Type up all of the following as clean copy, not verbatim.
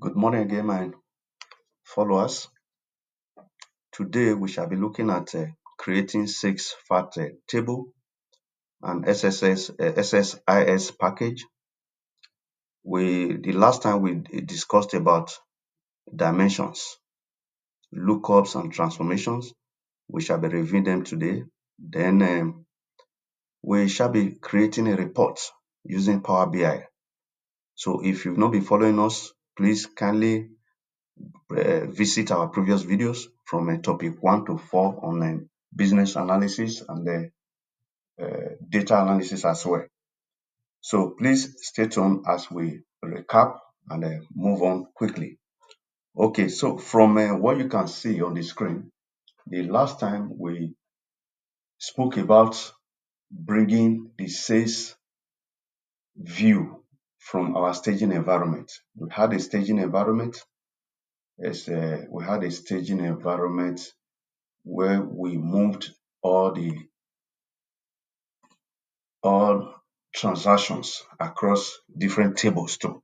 Good morning again, my followers. Today we shall be looking at creating 6 fact table and SSIS package. The last time we discussed about dimensions, lookups, and transformations. We shall be reviewing them today. Then we shall be creating a report using Power BI. So if you've not been following us, please kindly visit our previous videos from topic 1 to 4 on business analysis and data analysis as well. So please stay tuned as we recap and move on quickly. Okay, so from what you can see on the screen, the last time we spoke about bringing the sales view from our staging environment. We had a staging environment. We had a staging environment where we moved all transactions across different tables too.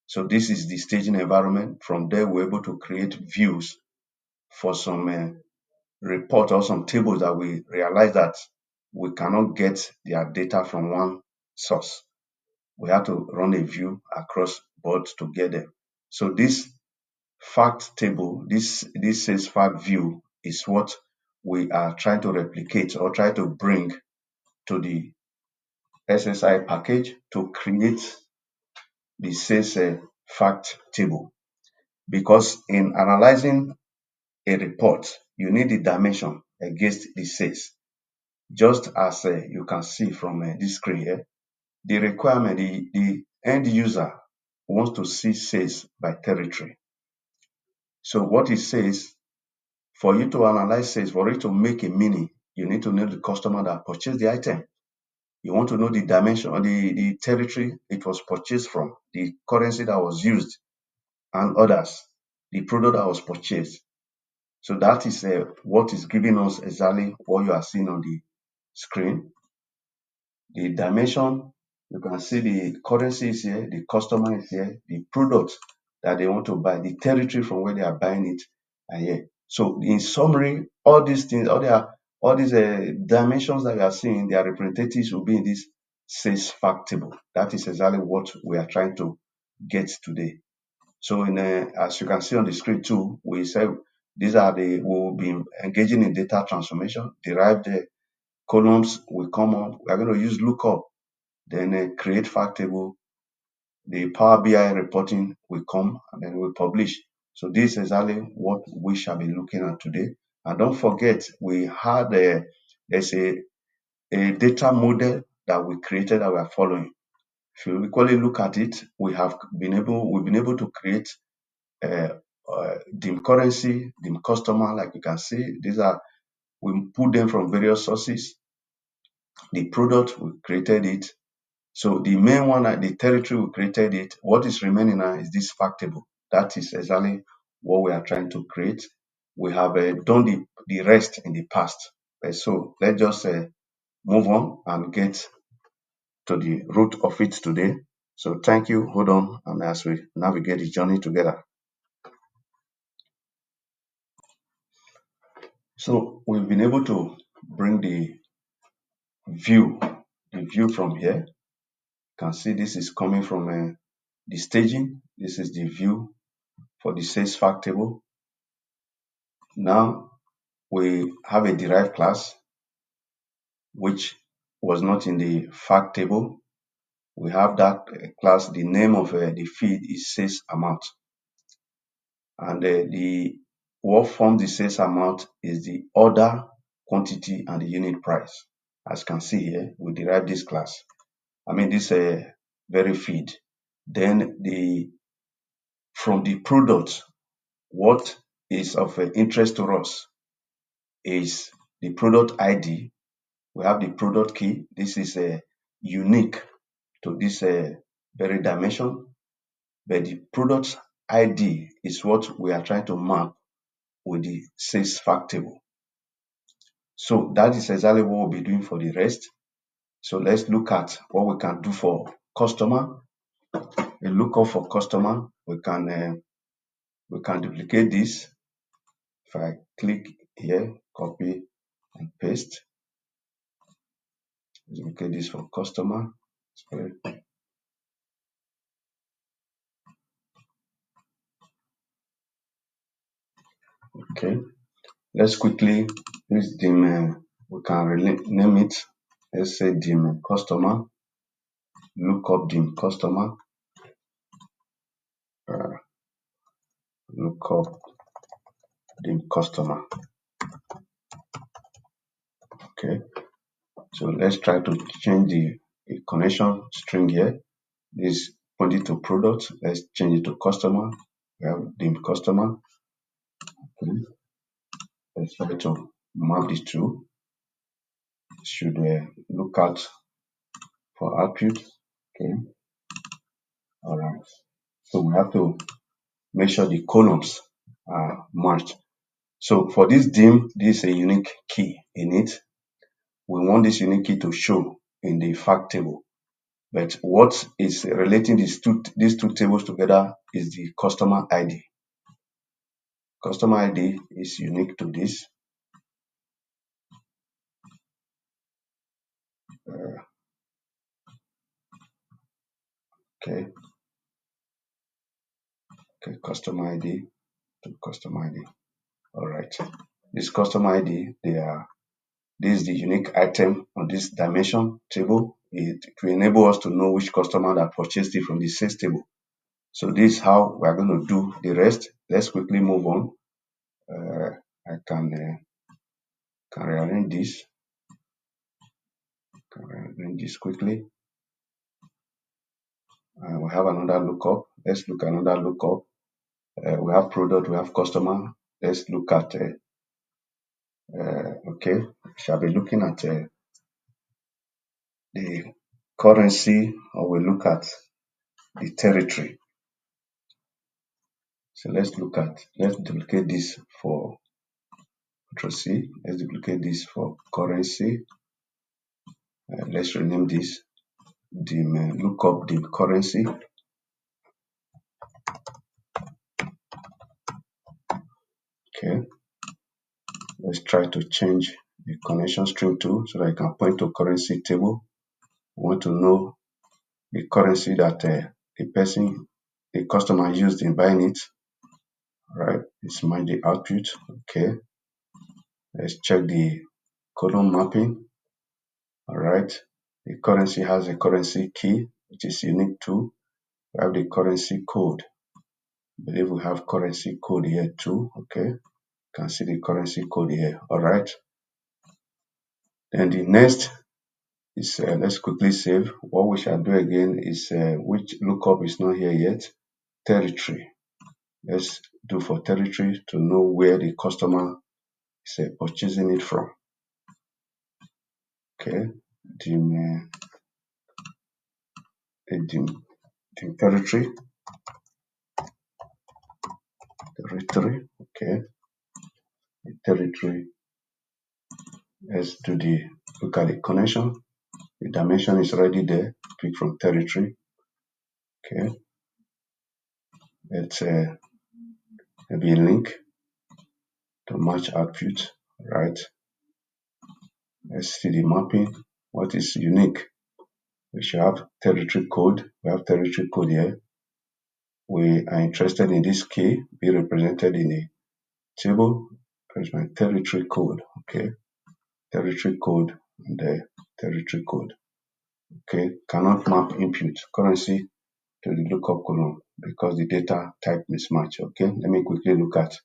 So this is the staging environment. From there, we're able to create views for some report or some tables that we realize that we cannot get their data from one source. We have to run a view across both to get them. So this fact table, this sales fact view is what we are trying to replicate or try to bring to the SSI package to create the sales fact table. Because in analyzing a report, you need the dimension against the sales. Just as you can see from this screen here, the requirement, the end user wants to see sales by territory. So what it says, for you to analyze sales, for it to make a meaning, you need to know the customer that purchased the item. You want to know the dimension or the territory it was purchased from, the currency that was used, and others, the product that was purchased. So that is what is giving us exactly what you are seeing on the screen. The dimension, you can see the currency is here, the customer is here, the product that they want to buy, the territory from where they are buying it are here. So in summary, all these things, all these dimensions that we are seeing, their representatives will be in this sales fact table. That is exactly what we are trying to get today. So as you can see on the screen too, we said we will be engaging in data transformation. Derived columns will come up. We are going to use lookup, then create fact table. The Power BI reporting will come and then we'll publish. So this is exactly what we shall be looking at today. And don't forget, we had there's a data model that we created that we are following. If you equally look at it, we've been able to create dim currency, dim customer, like you can see. We put them from various sources. The product, we created it. So the main one, the territory, we created it. What is remaining now is this fact table. That is exactly what we are trying to create. We have done the rest in the past. So let's just move on and get to the root of it today. So thank you. Hold on, and as we navigate the journey together. So we've been able to bring the view from here. You can see this is coming from the staging. This is the view for the sales fact table. Now we have a derived class which was not in the fact table. We have that class. The name of the field is SalesAmount, and what forms the SalesAmount is the order, quantity, and the unit price. As you can see here, we derived this class. This very feed. Then from the product, what is of interest to us is the product ID. We have the product key. This is unique to this very dimension, but the product ID is what we are trying to map with the sales fact table. So that is exactly what we'll be doing for the rest. So let's look at what we can do for customer. a lookup for customer. We can duplicate this. If I click here, copy and paste, duplicate this for customer. Sorry. Okay, let's quickly use dim. We can rename it. Let's say dim customer. Lookup dim customer. Lookup dim customer. Okay, so let's try to change the connection string here. This pointing to product. Let's change it to customer. We have dim customer. Okay. Let's try to map the two. Should look out for output. Okay. All right. So we have to make sure the columns are matched. So for this dim, this is a unique key in it. We want this unique key to show in the fact table. But what is relating these two tables together is the customer ID. Customer ID is unique to this. Okay. Okay, customer ID to customer ID. All right. This customer ID, this is the unique item on this dimension table. It will enable us to know which customer that purchased it from the sales table. So this is how we are going to do the rest. Let's quickly move on. I can rearrange this. Can rearrange this quickly. We have another lookup. Let's look at another lookup. We have product, we have customer. Let's look at, okay, we shall be looking at the currency, or we look at the territory. So let's duplicate this for Control C. Let's duplicate this for currency. Let's rename this dim lookup dim currency. Okay. Let's try to change the connection string too, so that I can point to currency table. We want to know the currency that the customer used in buying it. All right. Let's match the output. Okay. Let's check the column mapping. All right. The currency has a currency key, which is unique too. We have the currency code. I believe we have currency code here too. Okay. You can see the currency code here. All right. Then the next is, let's quickly save. What we shall do again is, which lookup is not here yet? Territory. Let's do for territory to know where the customer is purchasing it from. Okay. Dim territory. Okay. The territory. Let's look at the connection. The dimension is already there. Pick from territory. Okay. Let's maybe link to match output. Right. Let's see the mapping. What is unique? We should have territory code. We have territory code here. We are interested in this key be represented in a table. Here's my territory code. Okay. Territory code and the territory code. Okay. Cannot map input currency to the lookup column because the data type mismatch. Okay. Let me quickly look at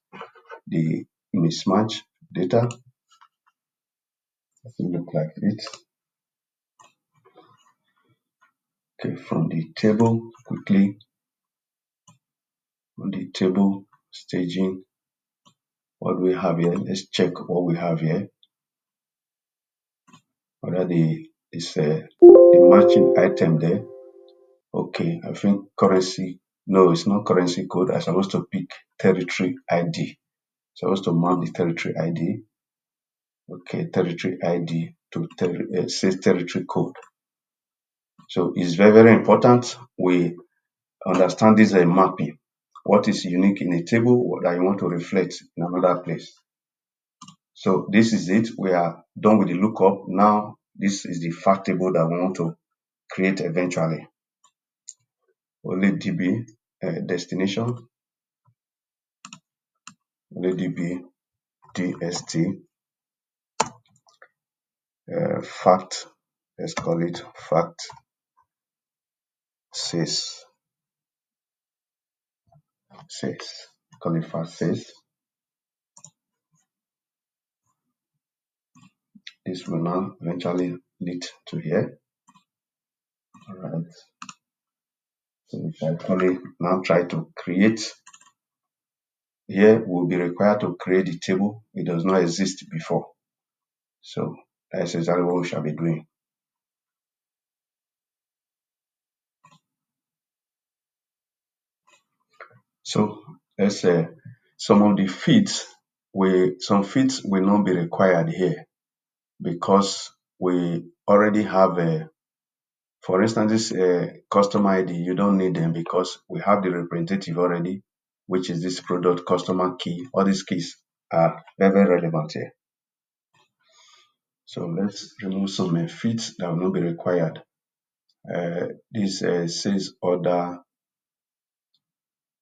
the mismatch data. It will look like it. Okay. From the table, quickly on the table staging, what do we have here? Let's check what we have here. Whether is the matching item there. Okay, I think currency. No, it's not currency code. I'm supposed to pick territory ID. Supposed to map the territory ID. Okay, territory ID to says territory code. So it's very, very important we understand this mapping. What is unique in a table that you want to reflect in another place. So this is it. We are done with the lookup. Now this is the fact table that we want to create eventually. Only DB destination, only DB DST fact. Let's call it fact says. Call it fact says. This will now eventually lead to here. All right. So if I actually now try to create, here we'll be required to create the table. It does not exist before. So that's exactly what we shall be doing. So let's say some of the feeds, some feeds will not be required here because we already have for instance, this customer ID, you don't need them because we have the representative already, which is this product customer key. All these keys are very, very relevant here. So let's remove some feeds that will not be required. This says order,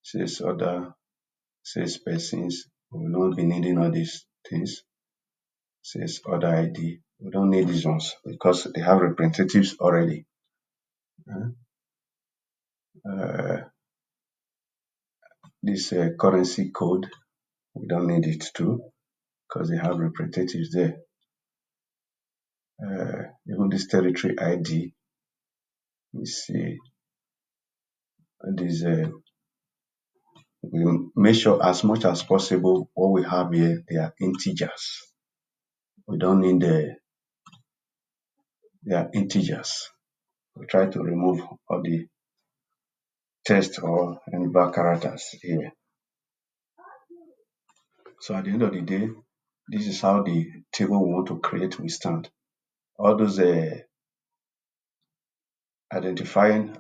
says persons. We will not be needing all these things. Says order ID. We don't need these ones because they have representatives already. This currency code, we don't need it too because they have representatives there. Even this territory ID, we see this. We make sure as much as possible what we have here, they are integers. We don't need they are integers. We try to remove all the text or any back characters here. So at the end of the day, this is how the table we want to create will stand. All those identifying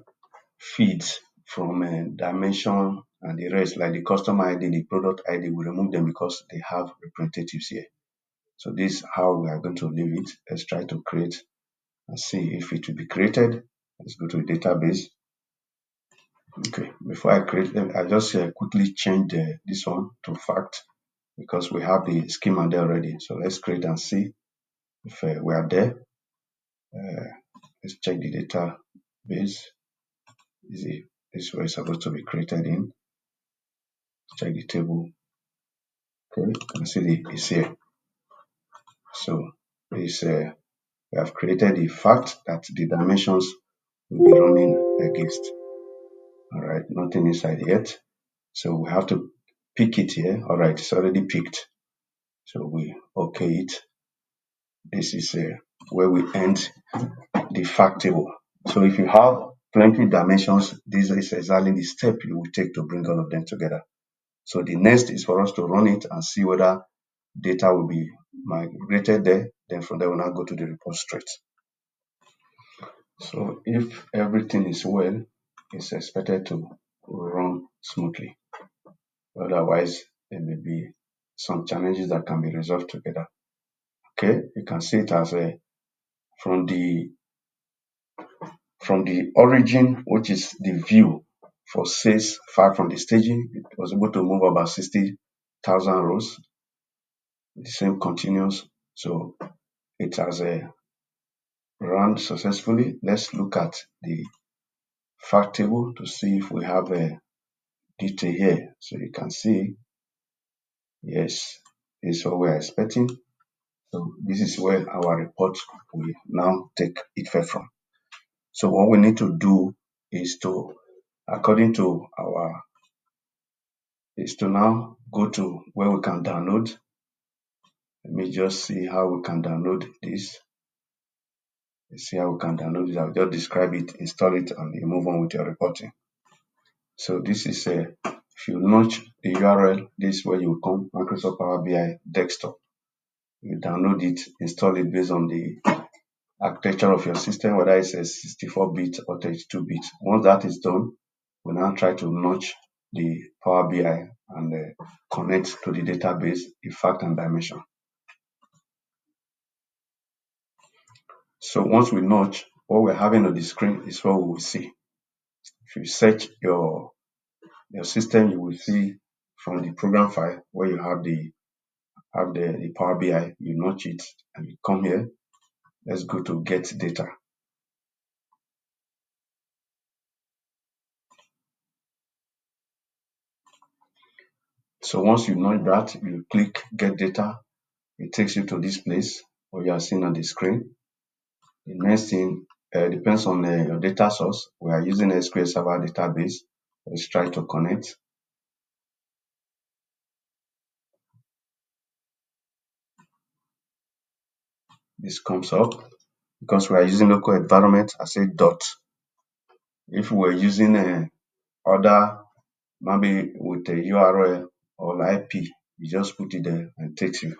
feeds from dimension and the rest, like the customer ID, the product ID, we remove them because they have representatives here. So this is how we are going to leave it. Let's try to create and see if it will be created. Let's go to the database. Okay, before I create them, I just quickly change this one to fact because we have the schema there already. So let's create and see if we are there. Let's check the database. This is where it's supposed to be created in. Check the table. Okay, you can see it's here. So this we have created the fact that the dimensions will be running against. All right, nothing inside yet. So we have to pick it here. All right, it's already picked. So we okay it. This is where we end the fact table. So if you have plenty dimensions, this is exactly the step you will take to bring all of them together. So the next is for us to run it and see whether data will be migrated there. Then from there, we'll now go to the report straight. So if everything is well, it's expected to run smoothly. Otherwise, there may be some challenges that can be resolved together. Okay, you can see it as from the origin, which is the view for sales far from the staging, it was able to move about 60,000 rows. The same continues. So it has run successfully. Let's look at the fact table to see if we have a detail here. So you can see, yes, this is what we're expecting. So this is where our report will now take effect from. So what we need to do is to, according to is to now go to where we can download. Let me just see how we can download this. Let's see how we can download it. I'll just describe it, install it, and you move on with your reporting. So this is if you launch the URL, this is where you come, Microsoft Power BI desktop. You download it, install it based on the architecture of your system, whether it's a 64-bit or 32-bit. Once that is done, we now try to notch the Power BI and connect to the database, the fact and dimension. So once we notch, what we're having on the screen is what we will see. If you search your system, you will see from the program file where you have the Power BI, you notch it and you come here. Let's go to get data. So once you notch that, you click get data. It takes you to this place where you are seeing on the screen. The next thing depends on your data source. We are using SQL Server database. Let's try to connect. This comes up because we are using local environment. I say dot. If we were using other, maybe with a URL or IP, you just put it there and it takes you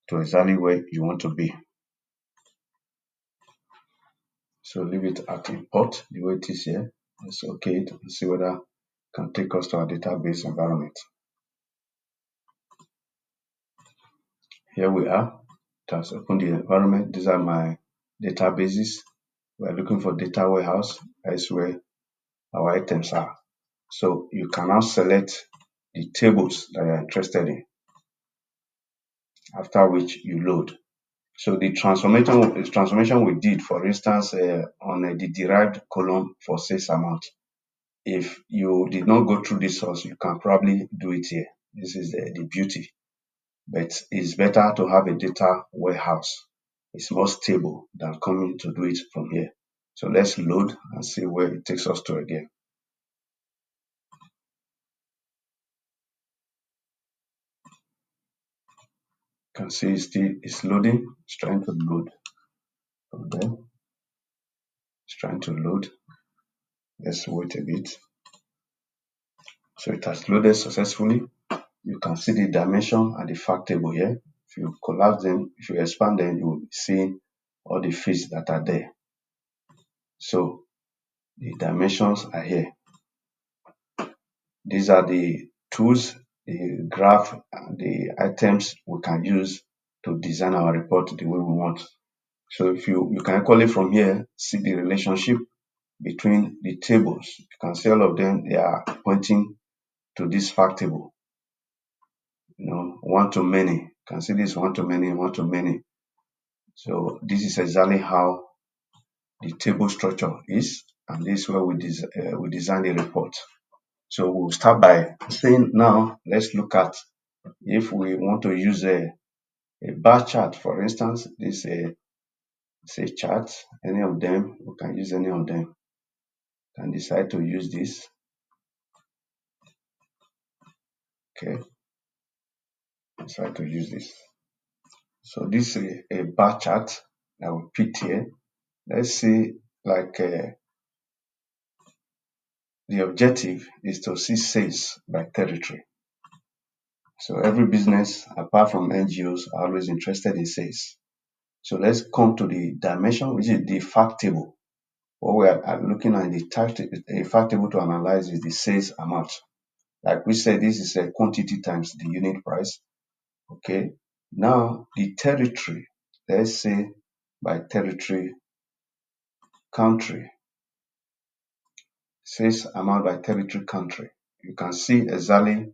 to exactly where you want to be. So leave it at import the way it is here. Let's OK it and see whether it can take us to our database environment. Here we are. It has opened the environment. These are my databases. We are looking for data warehouse. That's where our items are. So you can now select the tables that you're interested in, after which you load. So the transformation we did, for instance, on the derived column for SalesAmount, if you did not go through this source, you can probably do it here. This is the beauty. But it's better to have a data warehouse. It's more stable than coming to do it from here. So let's load and see where it takes us to again. You can see it's loading. It's trying to load from there. It's trying to load. Let's wait a bit. So it has loaded successfully. You can see the dimension and the fact table here. If you collapse them, if you expand them, you will see all the fields that are there. So the dimensions are here. These are the tools, the graph, and the items we can use to design our report the way we want. So if you can equally from here see the relationship between the tables. You can see all of them, they are pointing to this fact table. One to many. You can see this one to many, one to many. So this is exactly how the table structure is, and this is where we design the report. So we'll start by saying now, let's look at if we want to use a bar chart, for instance. This is a chart, any of them, we can use any of them. Can decide to use this. Okay, decide to use this. So this is a bar chart that we picked here. Let's see, like the objective is to see sales by territory. So every business, apart from NGOs, are always interested in sales. So let's come to the dimension, which is the fact table. What we are looking at in the fact table to analyze is the sales amount. Like we said, this is a quantity times the unit price. Okay. Now the territory, let's say by territory, country, sales amount by territory, country. You can see exactly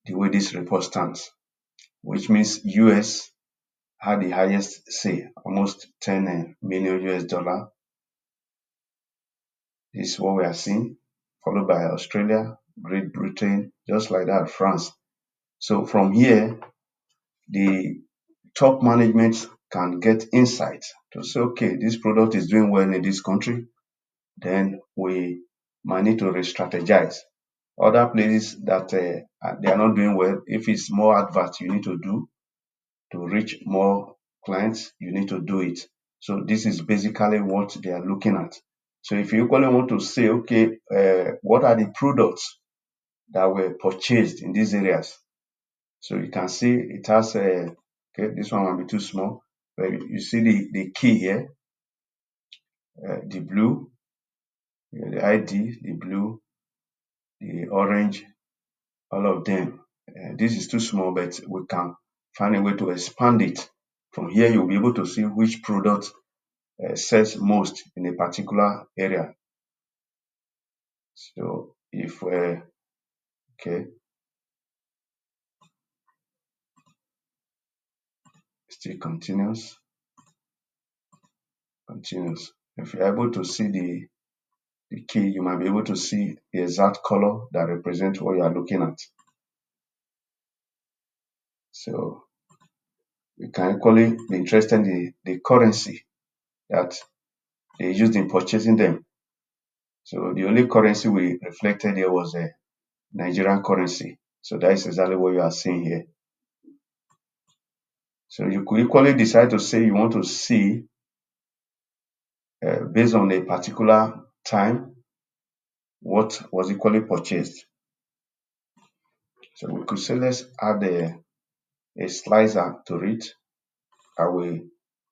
the way this report stands, which means US had the highest say, almost 10 million US dollar. This is what we are seeing, followed by Australia, Great Britain, just like that, France. So from here, the top management can get insight to say, okay, this product is doing well in this country, then we might need to re-strategize. Other places that they are not doing well, if it's more advert you need to do to reach more clients, you need to do it. So this is basically what they are looking at. So if you equally want to say, okay, what are the products that were purchased in these areas? So you can see it has okay, this one might be too small, but you see the key here, the blue, the ID, the blue, the orange, all of them. This is too small, but we can find a way to expand it. From here, you'll be able to see which product sells most in a particular area. So if okay, still continues. If you're able to see the key, you might be able to see the exact color that represents what you are looking at. So you can equally be interested in the currency that they used in purchasing them. So the only currency we reflected here was a Nigerian currency. So that is exactly what you are seeing here. So you could equally decide to say you want to see based on a particular time what was equally purchased. So we could say let's add a slicer to it that will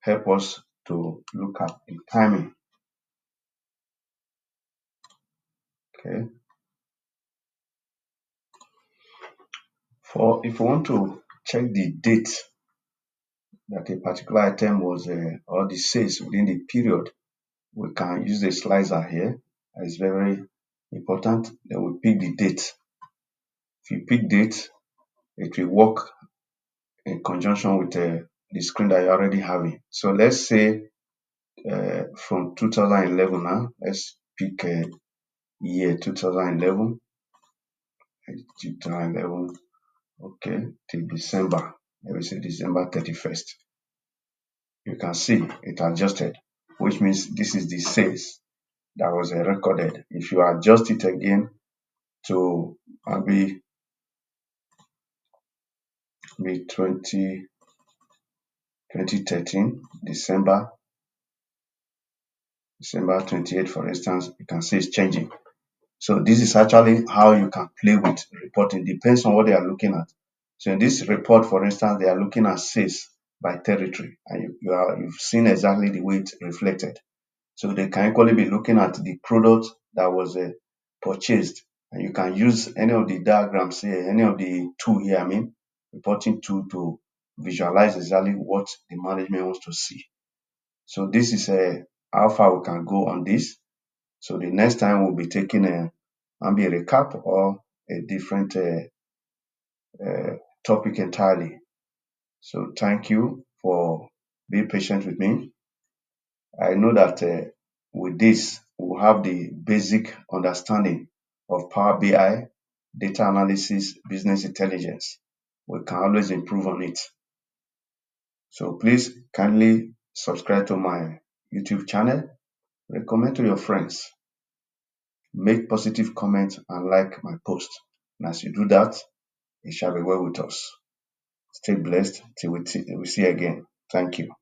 help us to look at the timing. Okay. For if we want to check the date that a particular item was or the sales within the period, we can use the slicer here. It's very important. Then we pick the date. If you pick date, it will work in conjunction with the screen that you're already having. So let's say from 2011 now, let's pick year 2011, okay, till December. Let me say December 31st. You can see it adjusted, which means this is the sales that was recorded. If you adjust it again to maybe 2013, December 28th, for instance, you can see it's changing. So this is actually how you can play with reporting. Depends on what they are looking at. So in this report, for instance, they are looking at sales by territory, and you've seen exactly the way it's reflected. So they can equally be looking at the product that was purchased, and you can use any of the diagrams here, any of the tool here, reporting tool to visualize exactly what the management wants to see. So this is how far we can go on this. So the next time we'll be taking maybe a recap or a different topic entirely. So thank you for being patient with me. I know that with this, we'll have the basic understanding of Power BI, data analysis, business intelligence. We can always improve on it. So please kindly subscribe to my YouTube channel, recommend to your friends, make positive comments and like my post. And as you do that, it shall be well with us. Stay blessed till we see again. Thank you.